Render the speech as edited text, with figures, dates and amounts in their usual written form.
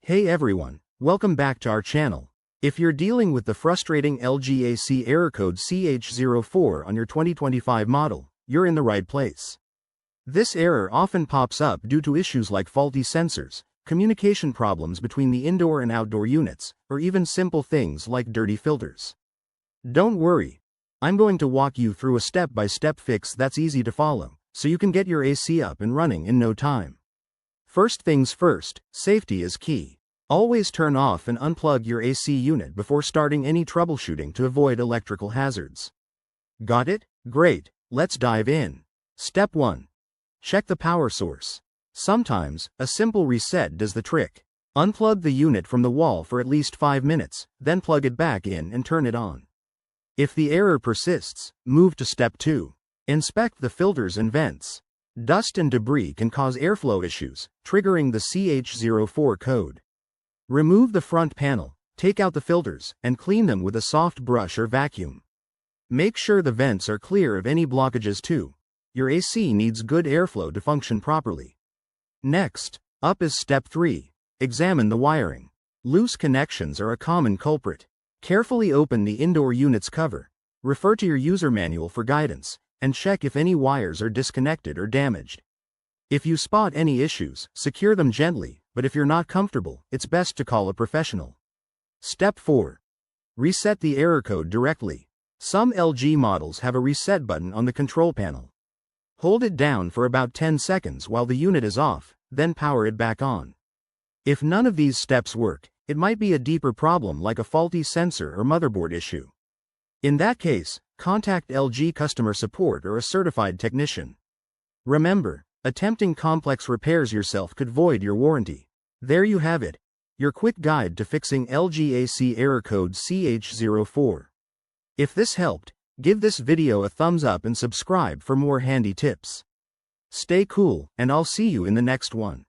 Hey everyone, welcome back to our channel. If you're dealing with the frustrating LG AC error code CH04 on your 2025 model, you're in the right place. This error often pops up due to issues like faulty sensors, communication problems between the indoor and outdoor units, or even simple things like dirty filters. Don't worry, I'm going to walk you through a step-by-step fix that's easy to follow, so you can get your AC up and running in no time. First things first, safety is key. Always turn off and unplug your AC unit before starting any troubleshooting to avoid electrical hazards. Got it? Great, let's dive in. Step 1. Check the power source. Sometimes, a simple reset does the trick. Unplug the unit from the wall for at least 5 minutes, then plug it back in and turn it on. If the error persists, move to Step 2. Inspect the filters and vents. Dust and debris can cause airflow issues, triggering the CH04 code. Remove the front panel, take out the filters, and clean them with a soft brush or vacuum. Make sure the vents are clear of any blockages too. Your AC needs good airflow to function properly. Next, up is Step 3. Examine the wiring. Loose connections are a common culprit. Carefully open the indoor unit's cover. Refer to your user manual for guidance, and check if any wires are disconnected or damaged. If you spot any issues, secure them gently, but if you're not comfortable, it's best to call a professional. Step 4. Reset the error code directly. Some LG models have a reset button on the control panel. Hold it down for about 10 seconds while the unit is off, then power it back on. If none of these steps work, it might be a deeper problem like a faulty sensor or motherboard issue. In that case, contact LG customer support or a certified technician. Remember, attempting complex repairs yourself could void your warranty. There you have it, your quick guide to fixing LG AC error code CH04. If this helped, give this video a thumbs up and subscribe for more handy tips. Stay cool, and I'll see you in the next one.